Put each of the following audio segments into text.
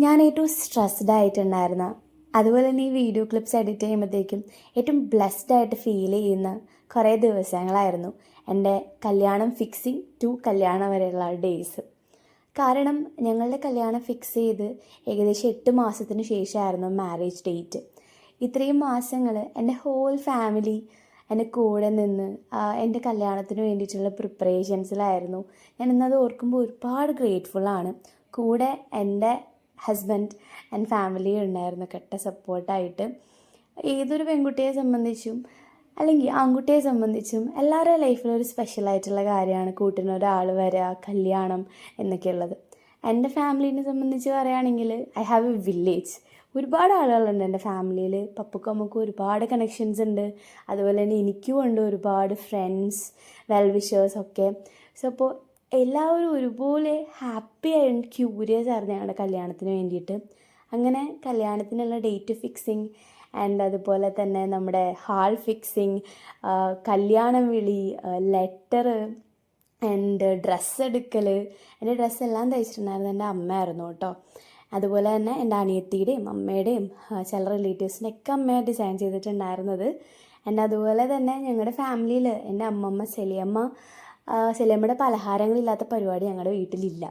ഞാൻ ഏറ്റവും സ്ട്രെസ്ഡ് ആയിട്ടുണ്ടായിരുന്ന, അതുപോലെ തന്നെ ഈ വീഡിയോ ക്ലിപ്സ് എഡിറ്റ് ചെയ്യുമ്പോഴത്തേക്കും ഏറ്റവും ബ്ലെസ്ഡ് ആയിട്ട് ഫീൽ ചെയ്യുന്ന കുറേ ദിവസങ്ങളായിരുന്നു എൻ്റെ കല്യാണം ഫിക്സിങ് ടു കല്യാണം വരെയുള്ള ഡേയ്സ്. കാരണം ഞങ്ങളുടെ കല്യാണം ഫിക്സ് ചെയ്ത് ഏകദേശം 8 മാസത്തിന് ശേഷമായിരുന്നു മാരേജ് ഡേറ്റ്. ഇത്രയും മാസങ്ങൾ എൻ്റെ ഹോൾ ഫാമിലി എൻ്റെ കൂടെ നിന്ന് എൻ്റെ കല്യാണത്തിന് വേണ്ടിയിട്ടുള്ള പ്രിപ്പറേഷൻസിലായിരുന്നു. ഞാനിന്നത് ഓർക്കുമ്പോൾ ഒരുപാട് ഗ്രേറ്റ്ഫുള്ളാണ്. കൂടെ എൻ്റെ ഹസ്ബൻഡ് ആൻഡ് ഫാമിലി ഉണ്ടായിരുന്നു കട്ട സപ്പോർട്ടായിട്ട്. ഏതൊരു പെൺകുട്ടിയെ സംബന്ധിച്ചും അല്ലെങ്കിൽ ആൺകുട്ടിയെ സംബന്ധിച്ചും എല്ലാവരുടെ ലൈഫിലൊരു സ്പെഷ്യലായിട്ടുള്ള കാര്യമാണ് കൂട്ടിനൊരാൾ വരിക, കല്യാണം എന്നൊക്കെയുള്ളത്. എൻ്റെ ഫാമിലീനെ സംബന്ധിച്ച് പറയുകയാണെങ്കിൽ ഐ ഹാവ് എ വില്ലേജ്. ഒരുപാട് ആളുകളുണ്ട് എൻ്റെ ഫാമിലിയിൽ. പപ്പുക്കും അമ്മക്കും ഒരുപാട് കണക്ഷൻസ് ഉണ്ട്. അതുപോലെ തന്നെ എനിക്കും ഉണ്ട് ഒരുപാട് ഫ്രണ്ട്സ്, വെൽ വിഷേഴ്സൊക്കെ. സോ അപ്പോൾ എല്ലാവരും ഒരുപോലെ ഹാപ്പി ആൻഡ് ക്യൂരിയസ് ആയിരുന്നു ഞങ്ങളുടെ കല്യാണത്തിന് വേണ്ടിയിട്ട്. അങ്ങനെ കല്യാണത്തിനുള്ള ഡേറ്റ് ഫിക്സിങ് ആൻഡ് അതുപോലെ തന്നെ നമ്മുടെ ഹാൾ ഫിക്സിങ്, കല്യാണം വിളി, ലെറ്റർ ആൻഡ് ഡ്രസ്സ് എടുക്കൽ. എൻ്റെ ഡ്രസ്സെല്ലാം തയ്ച്ചിട്ടുണ്ടായിരുന്നത് എൻ്റെ അമ്മയായിരുന്നു കേട്ടോ. അതുപോലെ തന്നെ എൻ്റെ അനിയത്തിയുടെയും അമ്മയുടെയും ചില റിലേറ്റീവ്സിൻ്റെ ഒക്കെ അമ്മയാണ് ഡിസൈൻ ചെയ്തിട്ടുണ്ടായിരുന്നത്. ആൻഡ് അതുപോലെ തന്നെ ഞങ്ങളുടെ ഫാമിലിയിൽ എൻ്റെ അമ്മമ്മ സെലിയമ്മയുടെ പലഹാരങ്ങളില്ലാത്ത പരിപാടി ഞങ്ങളുടെ വീട്ടിലില്ല.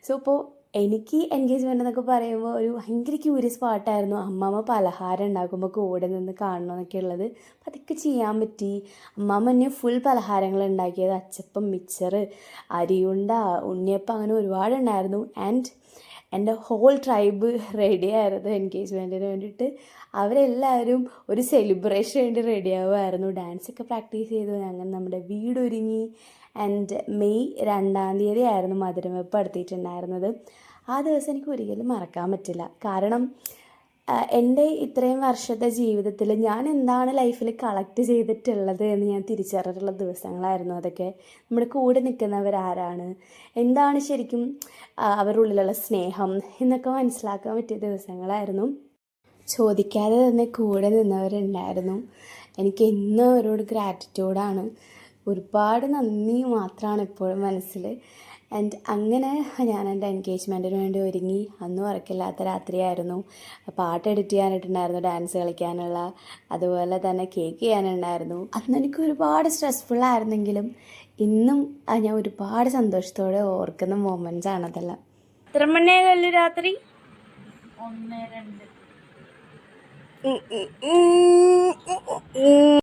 സോ ഇപ്പോൾ എനിക്ക് എൻഗേജ്മെൻ്റ് എന്നൊക്കെ പറയുമ്പോൾ ഒരു ഭയങ്കര ക്യൂരിയസ് പാട്ടായിരുന്നു. അമ്മമ്മ പലഹാരം ഉണ്ടാക്കുമ്പോൾ കൂടെ നിന്ന് കാണണമെന്നൊക്കെ ഉള്ളത്. അപ്പം അതൊക്കെ ചെയ്യാൻ പറ്റി. അമ്മമ്മ തന്നെ ഫുൾ പലഹാരങ്ങൾ ഉണ്ടാക്കിയത്, അച്ചപ്പം, മിക്സർ, അരിയുണ്ട, ഉണ്ണിയപ്പം, അങ്ങനെ ഒരുപാടുണ്ടായിരുന്നു. ആൻഡ് എൻ്റെ ഹോൾ ട്രൈബ് റെഡിയായിരുന്നു എൻഗേജ്മെൻറ്റിന് വേണ്ടിയിട്ട്. അവരെല്ലാവരും ഒരു സെലിബ്രേഷന് വേണ്ടി റെഡിയാവുമായിരുന്നു. ഡാൻസൊക്കെ പ്രാക്ടീസ് ചെയ്തു. ഞങ്ങൾ നമ്മുടെ വീടൊരുങ്ങി. ആൻഡ് മെയ് 2-ാം തീയതി ആയിരുന്നു മധുരം വെപ്പ് നടത്തിയിട്ടുണ്ടായിരുന്നത്. ആ ദിവസം എനിക്ക് ഒരിക്കലും മറക്കാൻ പറ്റില്ല. കാരണം എൻ്റെ ഇത്രയും വർഷത്തെ ജീവിതത്തിൽ ഞാൻ എന്താണ് ലൈഫിൽ കളക്ട് ചെയ്തിട്ടുള്ളത് എന്ന് ഞാൻ തിരിച്ചറിഞ്ഞിട്ടുള്ള ദിവസങ്ങളായിരുന്നു അതൊക്കെ. നമ്മുടെ കൂടെ നിൽക്കുന്നവരാരാണ്, എന്താണ് ശരിക്കും അവരുടെ ഉള്ളിലുള്ള സ്നേഹം എന്നൊക്കെ മനസ്സിലാക്കാൻ പറ്റിയ ദിവസങ്ങളായിരുന്നു. ചോദിക്കാതെ തന്നെ കൂടെ നിന്നവരുണ്ടായിരുന്നു. എനിക്ക് എന്നും അവരോട് ഗ്രാറ്റിറ്റ്യൂഡാണ്. ഒരുപാട് നന്ദി മാത്രമാണ് ഇപ്പോഴും മനസ്സിൽ. ആൻഡ് അങ്ങനെ ഞാൻ എൻ്റെ എൻഗേജ്മെൻറ്റിന് വേണ്ടി ഒരുങ്ങി. അന്ന് ഉറക്കില്ലാത്ത രാത്രിയായിരുന്നു. പാട്ട് എഡിറ്റ് ചെയ്യാനായിട്ടുണ്ടായിരുന്നു, ഡാൻസ് കളിക്കാനുള്ള, അതുപോലെ തന്നെ കേക്ക് ചെയ്യാനുണ്ടായിരുന്നു. അന്ന് എനിക്ക് ഒരുപാട് സ്ട്രെസ്ഫുള്ളായിരുന്നെങ്കിലും ഇന്നും ഞാൻ ഒരുപാട് സന്തോഷത്തോടെ ഓർക്കുന്ന മൊമെൻറ്റ്സ് ആണ് അതെല്ലാം. എത്ര മണിയാകല്ലോ രാത്രി? 1-2.